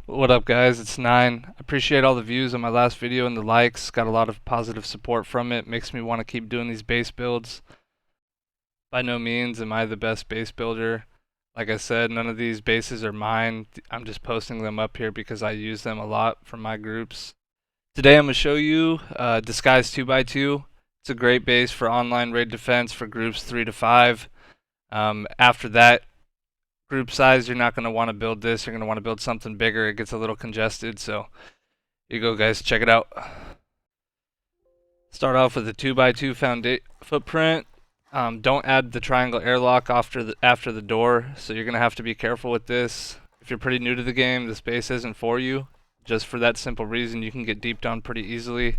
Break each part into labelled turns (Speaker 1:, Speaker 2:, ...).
Speaker 1: What up, guys? It's 9. Appreciate all the views on my last video and the likes. Got a lot of positive support from it. Makes me want to keep doing these base builds. By no means am I the best base builder. Like I said, none of these bases are mine. I'm just posting them up here because I use them a lot for my groups. Today I'm going to show you Disguise 2x2. It's a great base for online raid defense for groups 3 to 5. After that, group size, you're not going to want to build this. You're going to want to build something bigger. It gets a little congested, so here you go, guys. Check it out. Start off with a 2x2 footprint. Don't add the triangle airlock after the door, so you're going to have to be careful with this. If you're pretty new to the game, this base isn't for you. Just for that simple reason, you can get deep down pretty easily.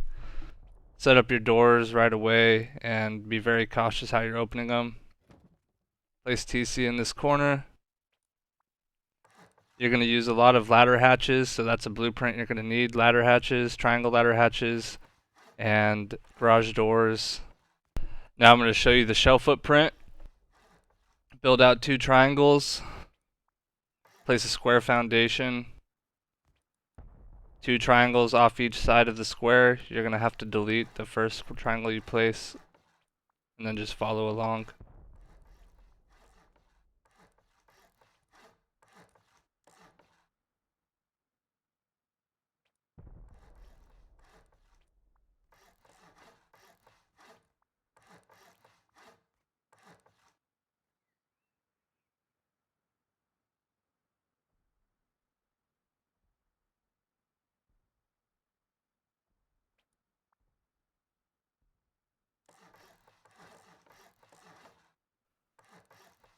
Speaker 1: Set up your doors right away and be very cautious how you're opening them. Place TC in this corner. You're going to use a lot of ladder hatches, so that's a blueprint you're going to need. Ladder hatches, triangle ladder hatches, and garage doors. Now I'm going to show you the shell footprint. Build out 2 triangles. Place a square foundation. 2 triangles off each side of the square. You're going to have to delete the first triangle you place, and then just follow along.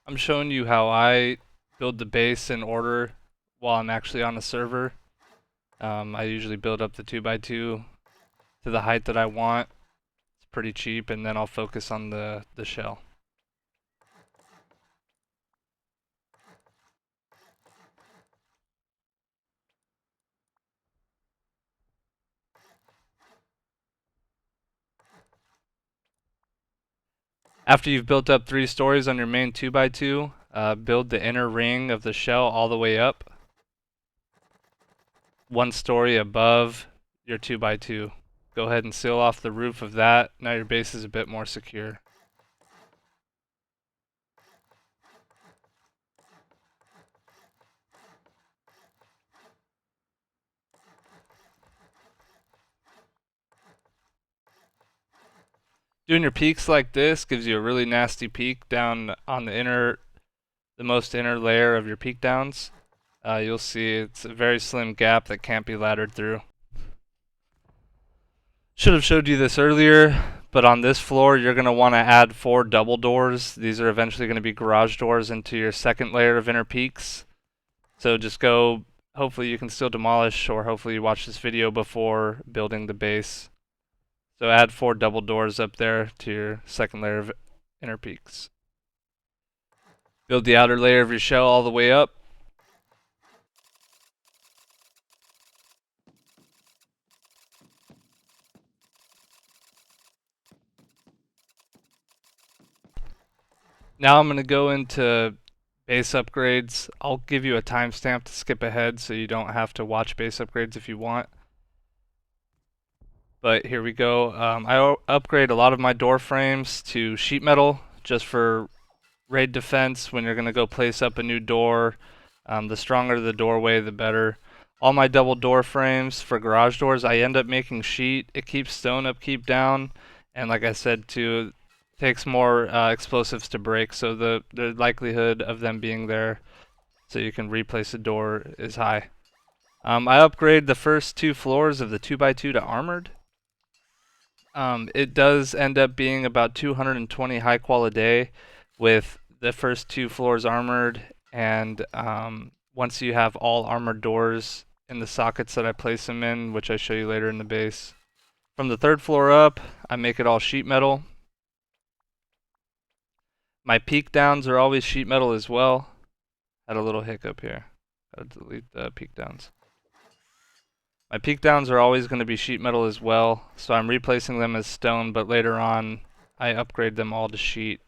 Speaker 1: I'm showing you how I build the base in order while I'm actually on a server. I usually build up the 2x2 to the height that I want. It's pretty cheap, and then I'll focus on the shell. After you've built up 3 stories on your main 2x2, build the inner ring of the shell all the way up. 1 story above your 2x2. Go ahead and seal off the roof of that. Now your base is a bit more secure. Doing your peaks like this gives you a really nasty peak down on the most inner layer of your peak downs. You'll see it's a very slim gap that can't be laddered through. Should have showed you this earlier, but on this floor you're going to want to add 4 double doors. These are eventually going to be garage doors into your second layer of inner peaks. So just go, hopefully you can still demolish, or hopefully you watch this video before building the base. So add 4 double doors up there to your second layer of inner peaks. Build the outer layer of your shell all the way up. Now I'm going to go into base upgrades. I'll give you a timestamp to skip ahead so you don't have to watch base upgrades if you want. But here we go. I upgrade a lot of my door frames to sheet metal just for raid defense when you're going to go place up a new door. The stronger the doorway, the better. All my double door frames for garage doors, I end up making sheet. It keeps stone upkeep down, and like I said too, takes more explosives to break, so the likelihood of them being there so you can replace a door is high. I upgrade the first 2 floors of the 2x2 to armored. It does end up being about 220 high qual a day with the first 2 floors armored, and once you have all armored doors in the sockets that I place them in, which I show you later in the base. From the 3rd floor up, I make it all sheet metal. My peak downs are always sheet metal as well. Had a little hiccup here. Gotta delete the peak downs. My peak downs are always going to be sheet metal as well, so I'm replacing them as stone, but later on I upgrade them all to sheet.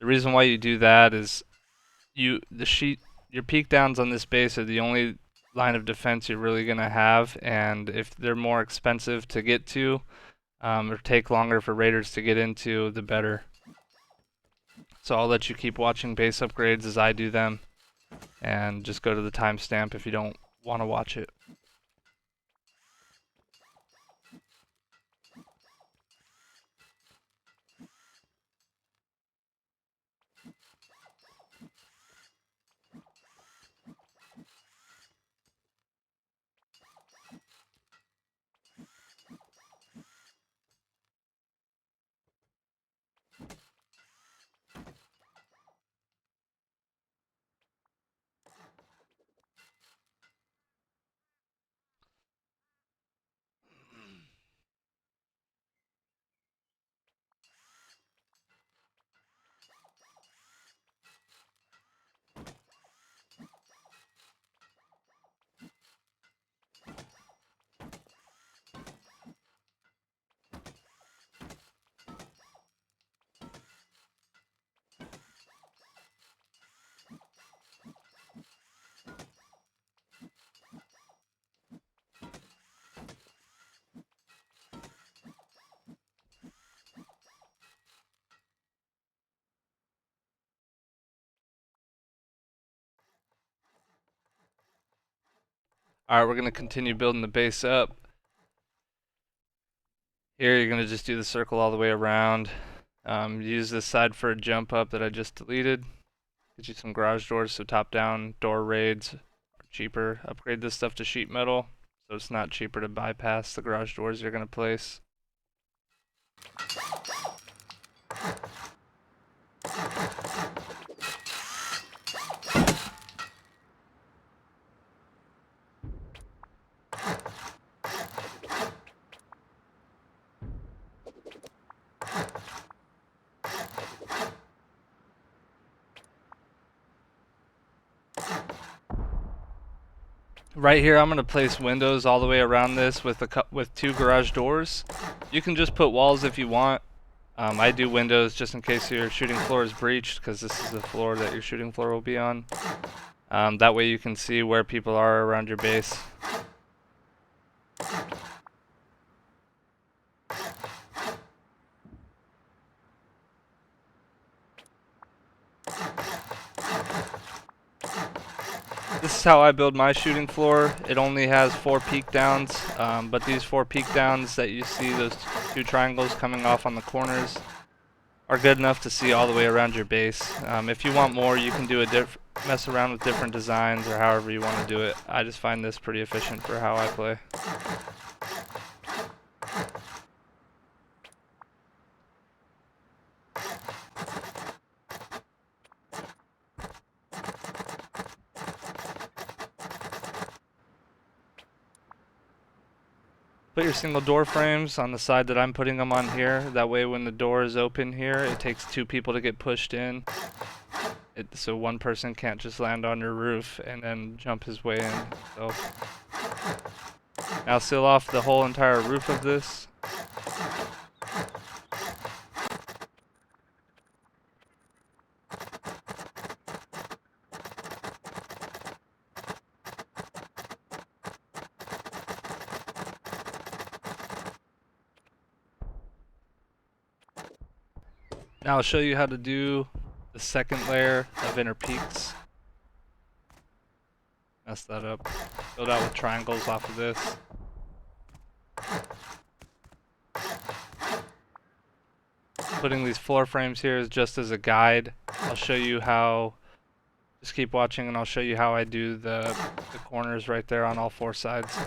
Speaker 1: The reason why you do that is your peak downs on this base are the only line of defense you're really going to have, and if they're more expensive to get to, or take longer for raiders to get into, the better. So I'll let you keep watching base upgrades as I do them, and just go to the timestamp if you don't want to watch it. Alright, we're going to continue building the base up. Here you're going to just do the circle all the way around. Use this side for a jump up that I just deleted. Get you some garage doors, so top down door raids are cheaper. Upgrade this stuff to sheet metal, so it's not cheaper to bypass the garage doors you're going to place. Right here, I'm going to place windows all the way around this with two garage doors. You can just put walls if you want. I do windows just in case your shooting floor is breached, because this is the floor that your shooting floor will be on. That way you can see where people are around your base. This is how I build my shooting floor. It only has 4 peak downs, but these 4 peak downs that you see, those 2 triangles coming off on the corners, are good enough to see all the way around your base. If you want more, you can do mess around with different designs or however you want to do it. I just find this pretty efficient for how I play. Put your single door frames on the side that I'm putting them on here. That way when the door is open here, it takes 2 people to get pushed in. So one person can't just land on your roof and then jump his way in. So now seal off the whole entire roof of this. Now I'll show you how to do the second layer of inner peaks. Mess that up. Build out with triangles off of this. Putting these floor frames here is just as a guide. I'll show you how, just keep watching and I'll show you how I do the corners right there on all 4 sides.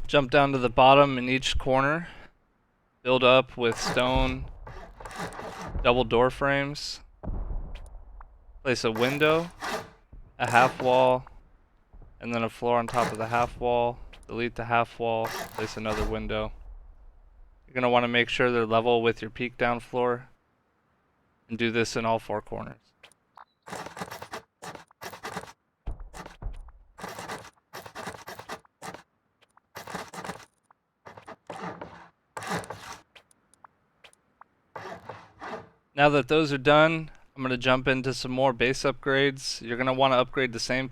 Speaker 1: Jump down to the bottom in each corner. Build up with stone double door frames. Place a window, a half wall, and then a floor on top of the half wall. Delete the half wall, place another window. You're going to want to make sure they're level with your peak down floor, and do this in all four corners. Now that those are done, I'm going to jump into some more base upgrades. You're going to want to upgrade the same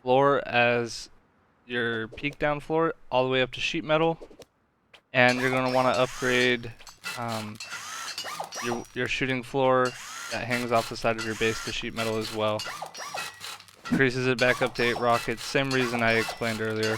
Speaker 1: floor as your peak down floor all the way up to sheet metal, and you're going to want to upgrade your shooting floor that hangs off the side of your base to sheet metal as well. Increases it back up to 8 rockets, same reason I explained earlier.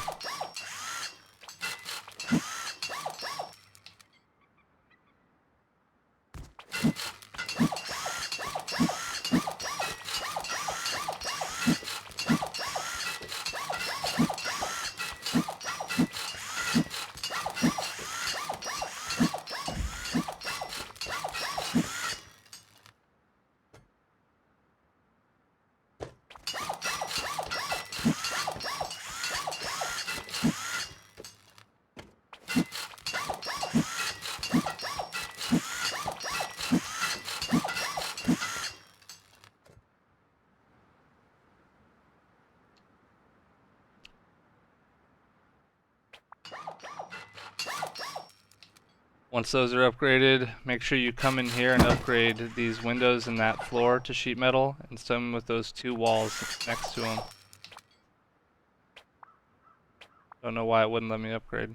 Speaker 1: Once those are upgraded, make sure you come in here and upgrade these windows and that floor to sheet metal, and some with those 2 walls next to them. Don't know why it wouldn't let me upgrade.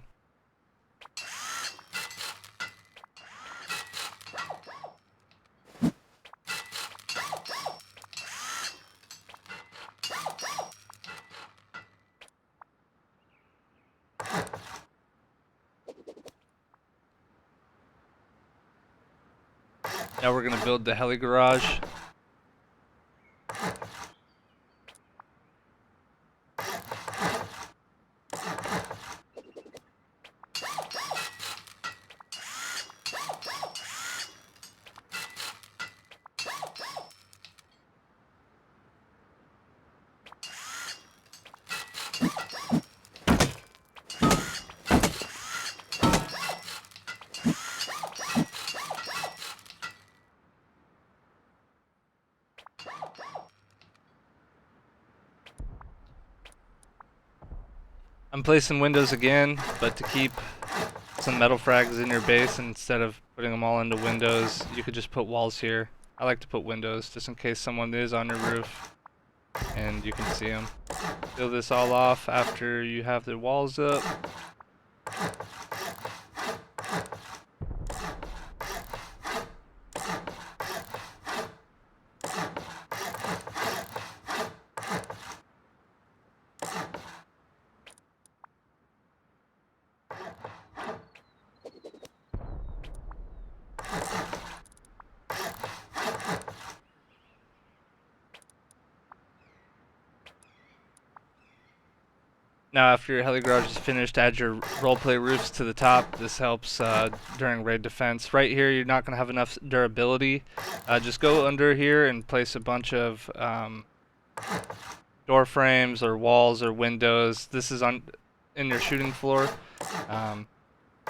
Speaker 1: Now we're going to build the heli garage. I'm placing windows again, but to keep some metal frags in your base, instead of putting them all into windows, you could just put walls here. I like to put windows just in case someone is on your roof and you can see them. Seal this all off after you have the walls up. Now after your heli garage is finished, add your roleplay roofs to the top. This helps during raid defense. Right here you're not going to have enough durability. Just go under here and place a bunch of door frames or walls or windows. This is in your shooting floor.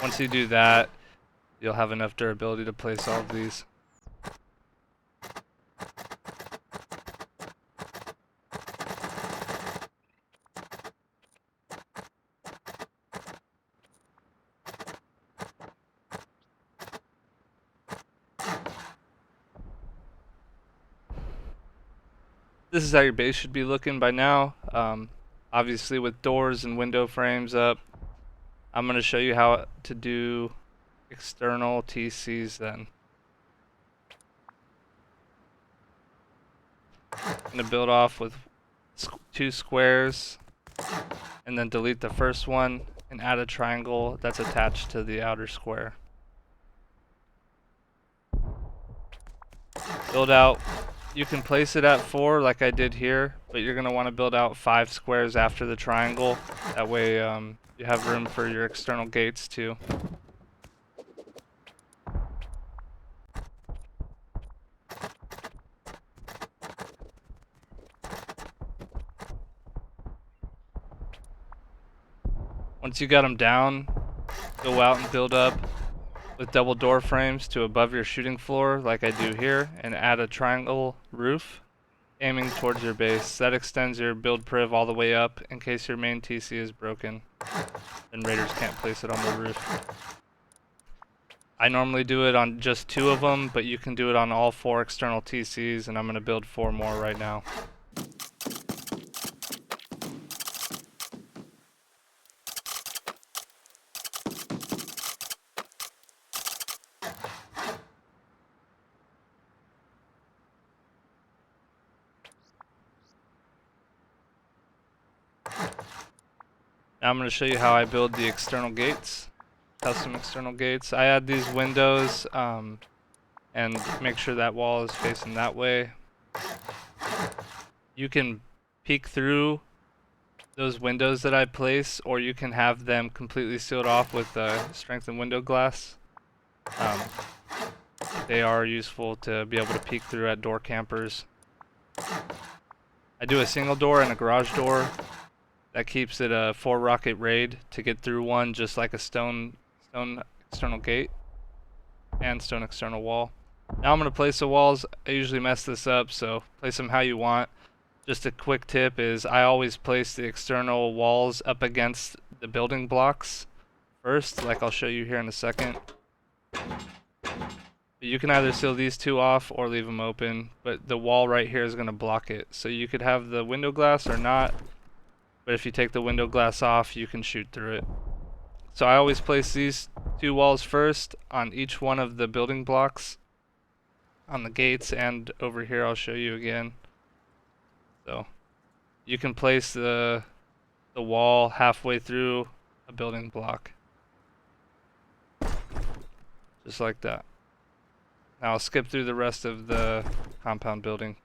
Speaker 1: Once you do that, you'll have enough durability to place all of these. This is how your base should be looking by now. Obviously with doors and window frames up. I'm going to show you how to do external TCs then. I'm going to build off with 2 squares and then delete the first one and add a triangle that's attached to the outer square. Build out. You can place it at 4 like I did here, but you're going to want to build out 5 squares after the triangle. That way you have room for your external gates too. Once you got them down, go out and build up with double door frames to above your shooting floor like I do here, and add a triangle roof aiming towards your base. That extends your build priv all the way up in case your main TC is broken and raiders can't place it on the roof. I normally do it on just 2 of them, but you can do it on all 4 external TCs, and I'm going to build 4 more right now. Now I'm going to show you how I build the external gates, custom external gates. I add these windows and make sure that wall is facing that way. You can peek through those windows that I place, or you can have them completely sealed off with strengthened window glass. They are useful to be able to peek through at door campers. I do a single door and a garage door. That keeps it a 4 rocket raid to get through one, just like a stone external gate and stone external wall. Now I'm going to place the walls. I usually mess this up, so place them how you want. Just a quick tip is I always place the external walls up against the building blocks first, like I'll show you here in a second. You can either seal these 2 off or leave them open, but the wall right here is going to block it. So you could have the window glass or not, but if you take the window glass off, you can shoot through it. So I always place these 2 walls first on each one of the building blocks, on the gates, and over here I'll show you again. So you can place the wall halfway through a building block, just like that. Now I'll skip through the rest of the compound building.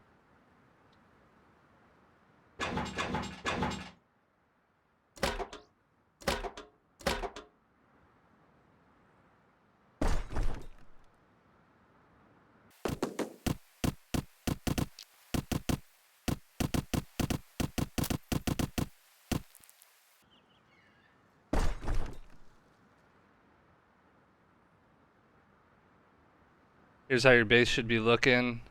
Speaker 1: Here's how your base should be looking.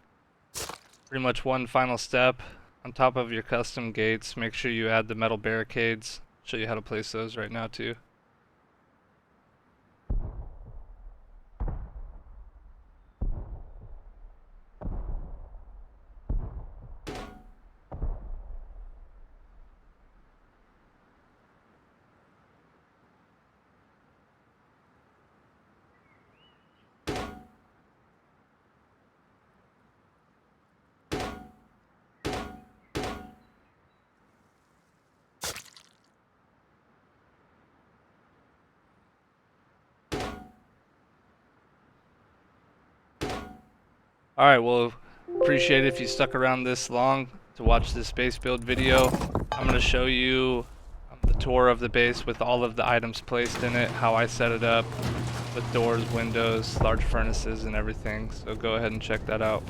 Speaker 1: Pretty much one final step. On top of your custom gates, make sure you add the metal barricades. I'll show you how to place those right now too. Alright, well, appreciate it if you stuck around this long to watch this base build video. I'm going to show you the tour of the base with all of the items placed in it, how I set it up with doors, windows, large furnaces, and everything. So go ahead and check that out.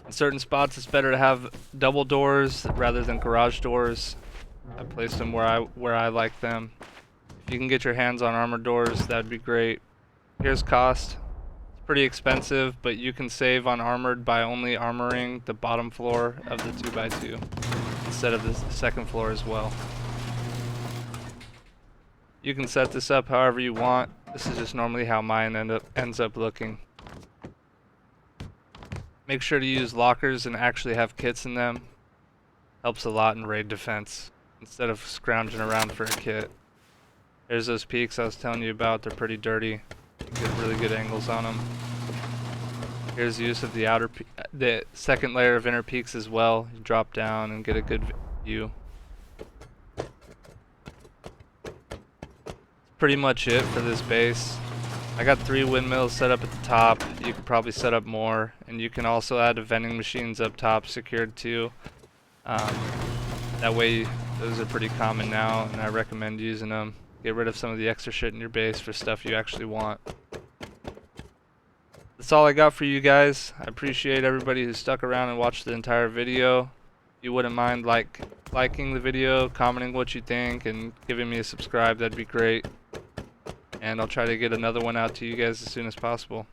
Speaker 1: In certain spots it's better to have double doors rather than garage doors. I placed them where I like them. If you can get your hands on armored doors, that'd be great. Here's cost. It's pretty expensive, but you can save on armored by only armoring the bottom floor of the 2x2 instead of the second floor as well. You can set this up however you want. This is just normally how mine ends up looking. Make sure to use lockers and actually have kits in them. Helps a lot in raid defense instead of scrounging around for a kit. There's those peaks I was telling you about. They're pretty dirty. Get really good angles on them. Here's the use of the second layer of inner peaks as well. You drop down and get a good view. That's pretty much it for this base. I got 3 windmills set up at the top. You could probably set up more, and you can also add vending machines up top secured too. That way, those are pretty common now, and I recommend using them. Get rid of some of the extra shit in your base for stuff you actually want. That's all I got for you guys. I appreciate everybody who stuck around and watched the entire video. If you wouldn't mind liking the video, commenting what you think, and giving me a subscribe, that'd be great. And I'll try to get another one out to you guys as soon as possible.